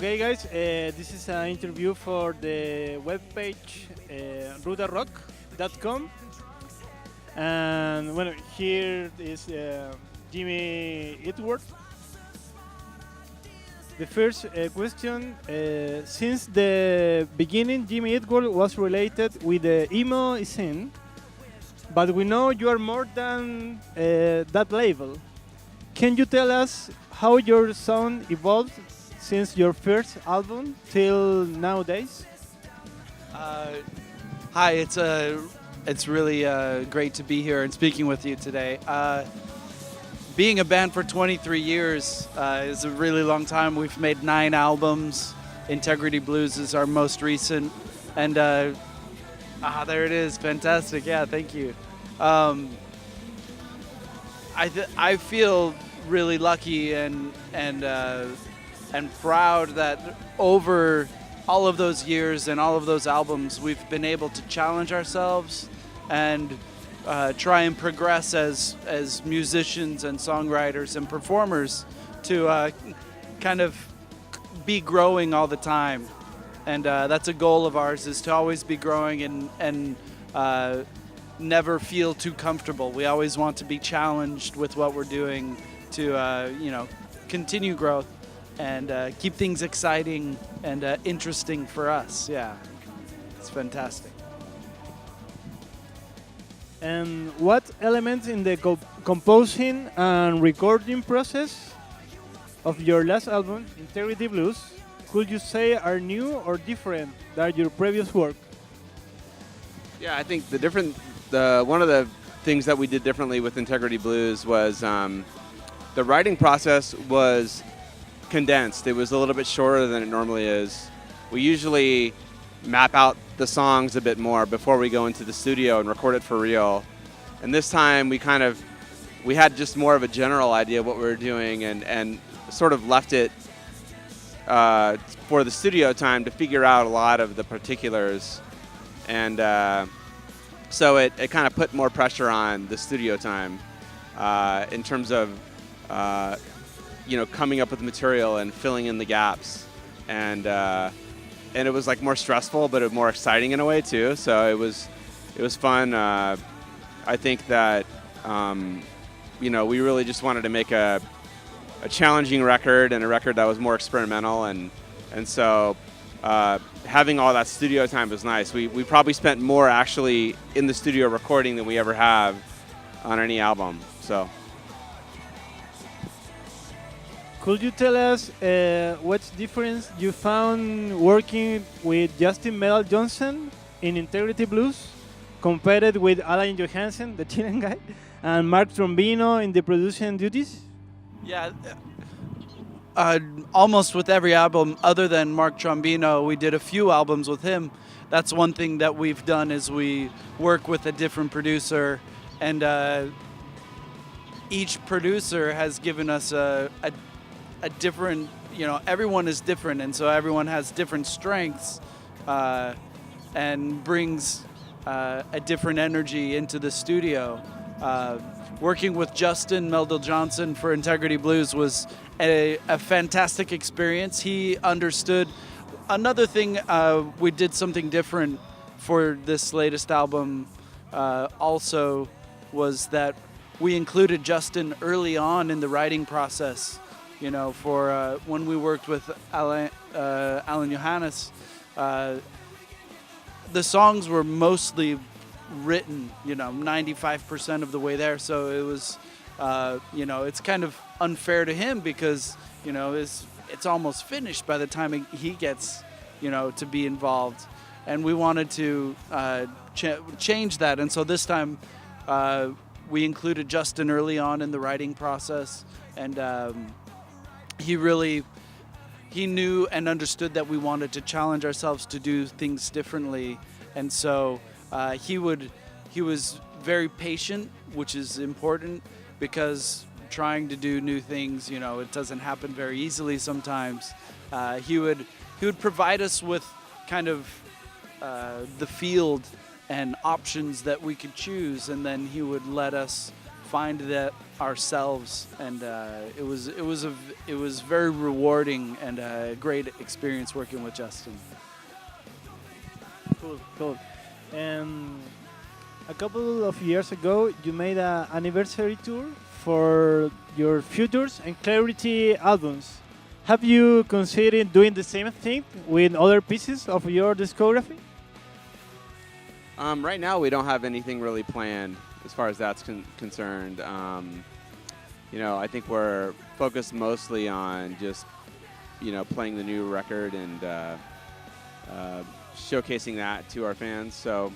Okay, guys, this is an interview for the webpage Rutarock.com. And well, here is Jimmy Edward. The first question, since the beginning, Jimmy Edward was related with the emo scene, but we know you are more than that label. Can you tell us how your sound evolved since your first album till nowadays? Uh, Hi, it's really great to be here and speaking with you today. Being a band for 23 years is a really long time. We've made 9 albums. Integrity Blues is our most recent, and there it is, fantastic. Yeah, thank you. I feel really lucky and proud that over all of those years and all of those albums, we've been able to challenge ourselves and try and progress as musicians and songwriters and performers to kind of be growing all the time. And that's a goal of ours, is to always be growing and never feel too comfortable. We always want to be challenged with what we're doing to continue growth and keep things exciting and interesting for us. Yeah, it's fantastic. And what elements in the composing and recording process of your last album, Integrity Blues, could you say are new or different than your previous work? Yeah, I think one of the things that we did differently with Integrity Blues was the writing process was condensed. It was a little bit shorter than it normally is. We usually map out the songs a bit more before we go into the studio and record it for real. And this time we had just more of a general idea of what we were doing and sort of left it for the studio time to figure out a lot of the particulars. And so it kind of put more pressure on the studio time in terms of coming up with material and filling in the gaps. And it was like more stressful, but it was more exciting in a way too. So it was fun. I think that we really just wanted to make a challenging record and a record that was more experimental, and so having all that studio time was nice. We probably spent more actually in the studio recording than we ever have on any album. So. Could you tell us what difference you found working with Justin Metal Johnson in Integrity Blues compared with Alan Johansen, the Chilean guy, and Mark Trombino in the producing duties? Yeah, almost with every album other than Mark Trombino, we did a few albums with him. That's one thing that we've done, is we work with a different producer, and each producer has given us a different, everyone is different, and so everyone has different strengths and brings a different energy into the studio. Working with Justin Meldal Johnson for Integrity Blues was a fantastic experience. He understood. Another thing, we did something different for this latest album also, was that we included Justin early on in the writing process. For when we worked with Alan Johannes, the songs were mostly written, 95% of the way there. So it was, it's kind of unfair to him because, it's almost finished by the time he gets, to be involved. And we wanted to change that. And so this time we included Justin early on in the writing process, and he knew and understood that we wanted to challenge ourselves to do things differently, and so he was very patient, which is important, because trying to do new things, it doesn't happen very easily sometimes. He would provide us with kind of the field and options that we could choose, and then he would let us find that ourselves, and it was very rewarding and a great experience working with Justin. Cool, cool. A couple of years ago, you made an anniversary tour for your Futures and Clarity albums. Have you considered doing the same thing with other pieces of your discography? Right now, we don't have anything really planned as far as that's concerned. I think we're focused mostly on just, playing the new record and showcasing that to our fans. So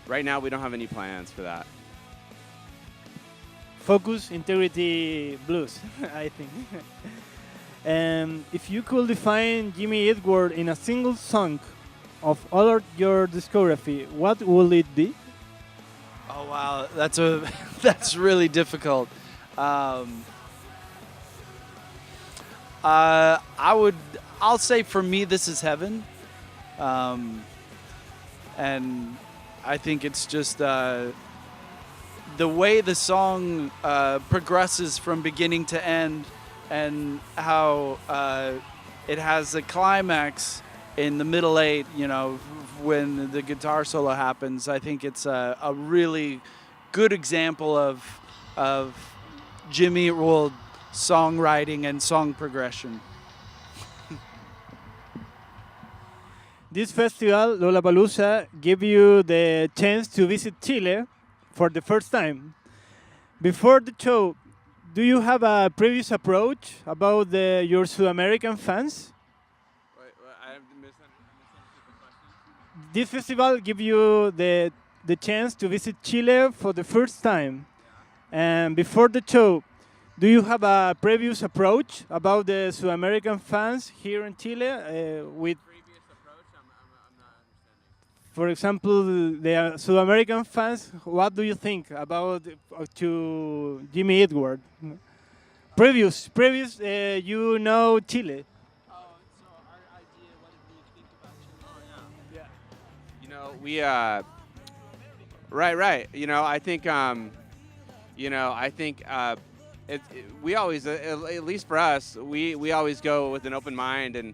right now, we don't have any plans for that. Focus, integrity, blues, I think. If you could define Jimmy Edward in a single song of all of your discography, what will it be? Oh wow, that's really difficult. I'll say for me, This Is Heaven, and I think it's just the way the song progresses from beginning to end, and how it has a climax in the middle eight, when the guitar solo happens. I think it's a really good example of Jimmy Eat World songwriting and song progression. This festival, Lollapalooza, gave you the chance to visit Chile for the first time. Before the show, do you have a previous approach about your South American fans? Wait, I have misunderstood the question. This festival give you the chance to visit Chile for the first time. And before the show, do you have a previous approach about the South American fans here in Chile? With, Previous approach? I'm not understanding. for example, the South American fans, what do you think about to Jimmy Edward? Previous, Chile. Oh, so our idea, what did we think about Chile? Yeah. We right. I think we always, at least for us, we always go with an open mind,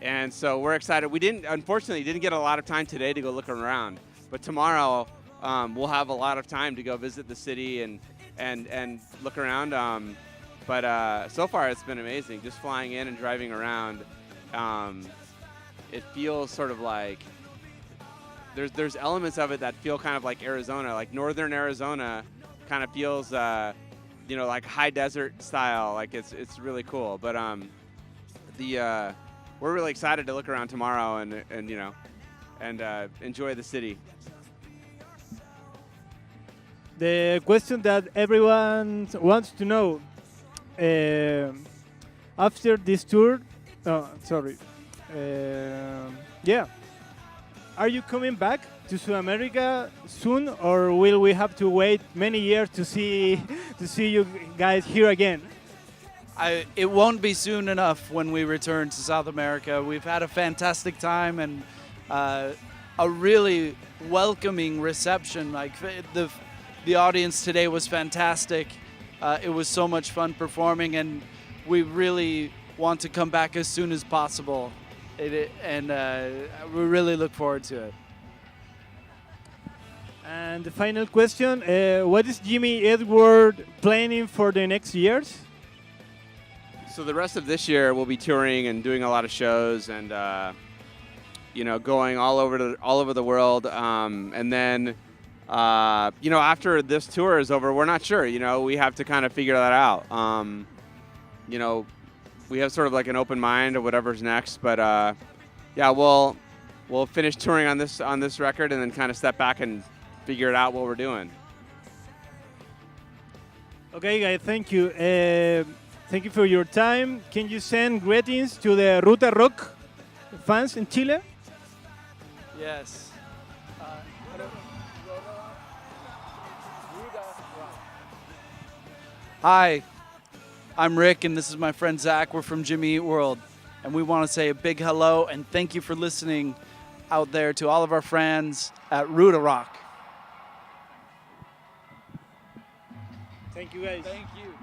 and so we're excited. We unfortunately didn't get a lot of time today to go look around, but tomorrow we'll have a lot of time to go visit the city and look around. But so far it's been amazing, just flying in and driving around. It feels sort of like there's elements of it that feel kind of like Arizona, like northern Arizona, kind of feels like high desert style. Like it's really cool. But we're really excited to look around tomorrow and enjoy the city. The question that everyone wants to know after this tour, are you coming back to South America soon, or will we have to wait many years to see you guys here again? It won't be soon enough when we return to South America. We've had a fantastic time and a really welcoming reception. Like the audience today was fantastic. It was so much fun performing, and we really want to come back as soon as possible. We really look forward to it. And the final question, what is Jimmy Edward planning for the next years? So the rest of this year we'll be touring and doing a lot of shows and going all over the world. And then after this tour is over, we're not sure. We have to kind of figure that out. We have sort of like an open mind of whatever's next. But we'll finish touring on this record and then kind of step back and figure it out what we're doing. Okay, guys, thank you. Thank you for your time. Can you send greetings to the Rutarock fans in Chile? Yes. Hi, I'm Rick, and this is my friend Zach. We're from Jimmy Eat World, and we want to say a big hello and thank you for listening out there to all of our friends at Rutarock. Thank you, guys. Thank you.